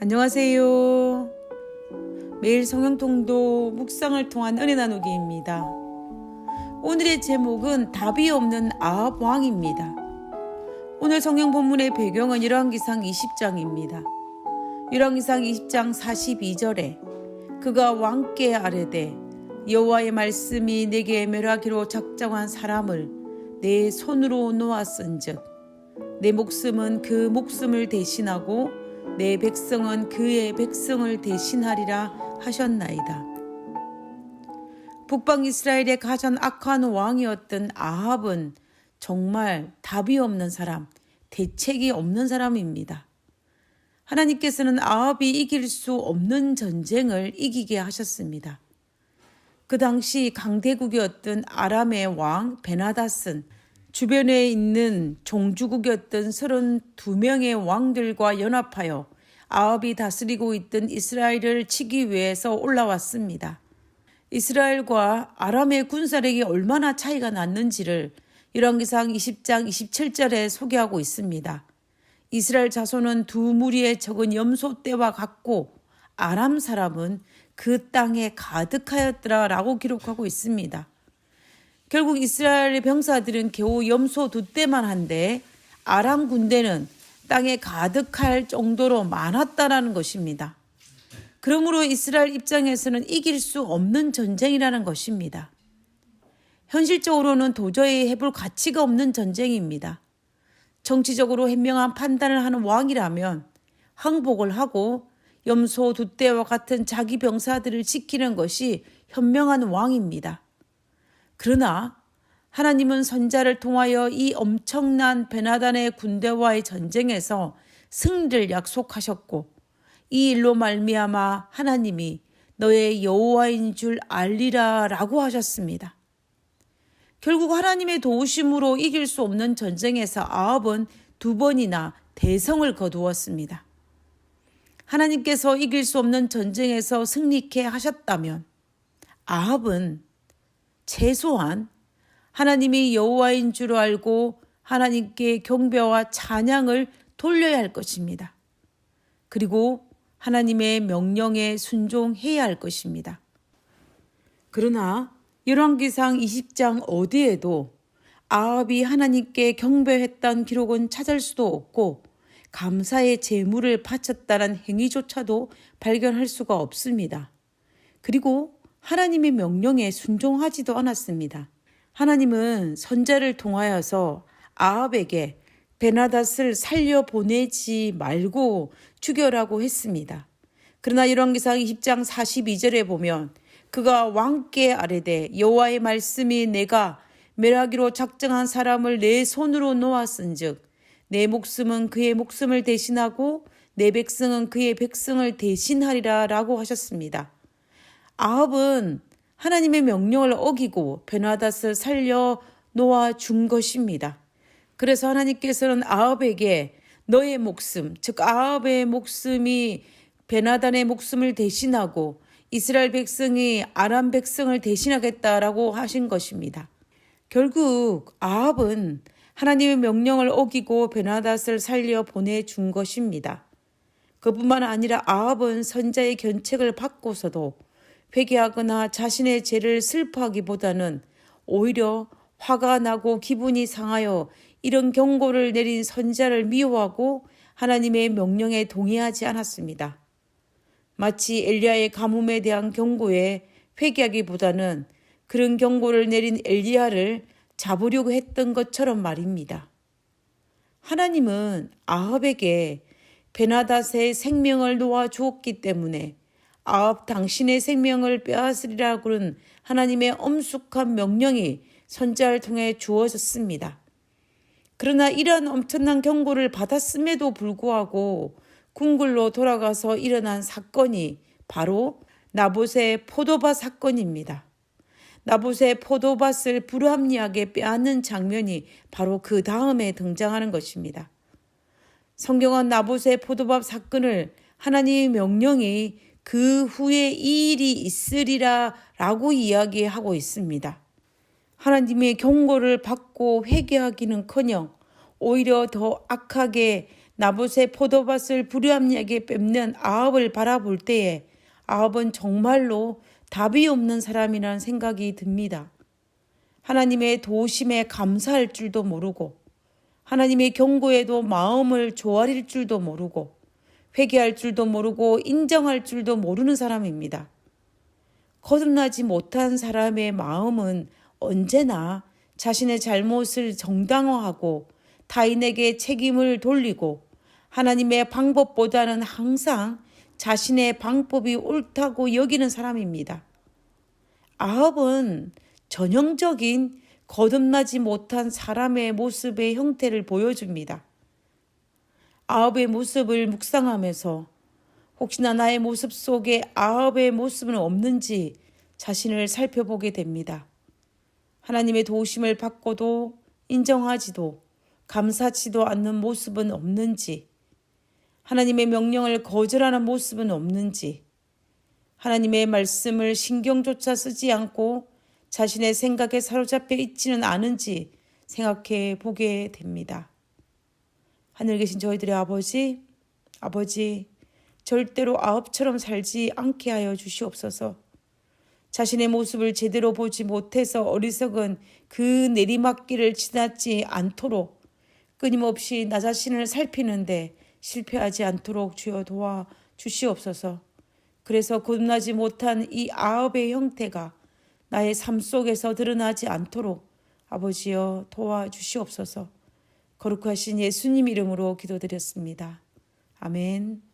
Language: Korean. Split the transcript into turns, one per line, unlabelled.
안녕하세요. 매일 성경통도 묵상을 통한 은혜 나누기입니다. 오늘의 제목은 답이 없는 아합 왕입니다. 오늘 성경 본문의 배경은 열왕기상 20장입니다. 열왕기상 20장 42절에 그가 왕께 아뢰되 여호와의 말씀이 내게 멸하기로 작정한 사람을 내 손으로 놓았은즉 내 목숨은 그 목숨을 대신하고 내 백성은 그의 백성을 대신하리라 하셨나이다. 북방 이스라엘의 가장 악한 왕이었던 아합은 정말 답이 없는 사람, 대책이 없는 사람입니다. 하나님께서는 아합이 이길 수 없는 전쟁을 이기게 하셨습니다. 그 당시 강대국이었던 아람의 왕 베나닷은 주변에 있는 종주국이었던 32명의 왕들과 연합하여 아합이 다스리고 있던 이스라엘을 치기 위해서 올라왔습니다. 이스라엘과 아람의 군사력이 얼마나 차이가 났는지를 열왕기상 20장 27절에 소개하고 있습니다. 이스라엘 자손은 두 무리의 적은 염소 떼와 같고 아람 사람은 그 땅에 가득하였더라 라고 기록하고 있습니다. 결국 이스라엘의 병사들은 겨우 염소 2떼만 한데 아람 군대는 땅에 가득할 정도로 많았다라는 것입니다. 그러므로 이스라엘 입장에서는 이길 수 없는 전쟁이라는 것입니다. 현실적으로는 도저히 해볼 가치가 없는 전쟁입니다. 정치적으로 현명한 판단을 하는 왕이라면 항복을 하고 염소 2떼와 같은 자기 병사들을 지키는 것이 현명한 왕입니다. 그러나 하나님은 선지자를 통하여 이 엄청난 베나단의 군대와의 전쟁에서 승리를 약속하셨고 이 일로 말미암아 하나님이 너의 여호와인 줄 알리라 라고 하셨습니다. 결국 하나님의 도우심으로 이길 수 없는 전쟁에서 아합은 2번이나 대성을 거두었습니다. 하나님께서 이길 수 없는 전쟁에서 승리케 하셨다면 아합은 최소한 하나님이 여호와인 줄 알고 하나님께 경배와 찬양을 돌려야 할 것입니다. 그리고 하나님의 명령에 순종해야 할 것입니다. 그러나 열왕기상 20장 어디에도 아합이 하나님께 경배했던 기록은 찾을 수도 없고 감사의 제물을 바쳤다는 행위조차도 발견할 수가 없습니다. 그리고 하나님의 명령에 순종하지도 않았습니다. 하나님은 선지자를 통하여서 아합에게 베나닷을 살려보내지 말고 죽여라고 했습니다. 그러나 열왕기상 20장 42절에 보면 그가 왕께 아뢰되 여호와의 말씀이 내가 멸하기로 작정한 사람을 내 손으로 놓았은즉 내 목숨은 그의 목숨을 대신하고 내 백성은 그의 백성을 대신하리라 라고 하셨습니다. 아합은 하나님의 명령을 어기고 베나닷을 살려 놓아 준 것입니다. 그래서 하나님께서는 아합에게 너의 목숨, 즉 아합의 목숨이 베나단의 목숨을 대신하고 이스라엘 백성이 아람 백성을 대신하겠다라고 하신 것입니다. 결국 아합은 하나님의 명령을 어기고 베나닷을 살려 보내준 것입니다. 그뿐만 아니라 아합은 선지자의 견책을 받고서도 회개하거나 자신의 죄를 슬퍼하기보다는 오히려 화가 나고 기분이 상하여 이런 경고를 내린 선지자를 미워하고 하나님의 명령에 동의하지 않았습니다. 마치 엘리야의 가뭄에 대한 경고에 회개하기보다는 그런 경고를 내린 엘리야를 잡으려고 했던 것처럼 말입니다. 하나님은 아합에게 베나닷의 생명을 놓아 주었기 때문에 아합 당신의 생명을 빼앗으리라고는 하나님의 엄숙한 명령이 선지자를 통해 주어졌습니다. 그러나 이러한 엄청난 경고를 받았음에도 불구하고 궁굴로 돌아가서 일어난 사건이 바로 나봇의 포도밭 사건입니다. 나봇의 포도밭을 불합리하게 빼앗는 장면이 바로 그 다음에 등장하는 것입니다. 성경은 나봇의 포도밭 사건을 하나님의 명령이 그 후에 이 일이 있으리라 라고 이야기하고 있습니다. 하나님의 경고를 받고 회개하기는커녕 오히려 더 악하게 나봇의 포도밭을 불의함에게 뺏는 아합을 바라볼 때에 아합은 정말로 답이 없는 사람이라는 생각이 듭니다. 하나님의 도우심에 감사할 줄도 모르고 하나님의 경고에도 마음을 조아릴 줄도 모르고 회개할 줄도 모르고 인정할 줄도 모르는 사람입니다. 거듭나지 못한 사람의 마음은 언제나 자신의 잘못을 정당화하고 타인에게 책임을 돌리고 하나님의 방법보다는 항상 자신의 방법이 옳다고 여기는 사람입니다. 아합은 전형적인 거듭나지 못한 사람의 모습의 형태를 보여줍니다. 아합의 모습을 묵상하면서 혹시나 나의 모습 속에 아합의 모습은 없는지 자신을 살펴보게 됩니다. 하나님의 도우심을 받고도 인정하지도 감사치도 않는 모습은 없는지, 하나님의 명령을 거절하는 모습은 없는지, 하나님의 말씀을 신경조차 쓰지 않고 자신의 생각에 사로잡혀 있지는 않은지 생각해 보게 됩니다. 하늘 계신 저희들의 아버지, 절대로 아합처럼 살지 않게 하여 주시옵소서. 자신의 모습을 제대로 보지 못해서 어리석은 그 내리막길을 지나지 않도록 끊임없이 나 자신을 살피는데 실패하지 않도록 주여 도와 주시옵소서. 그래서 거듭나지 못한 이 아합의 형태가 나의 삶 속에서 드러나지 않도록 아버지여 도와주시옵소서. 거룩하신 예수님 이름으로 기도드렸습니다. 아멘.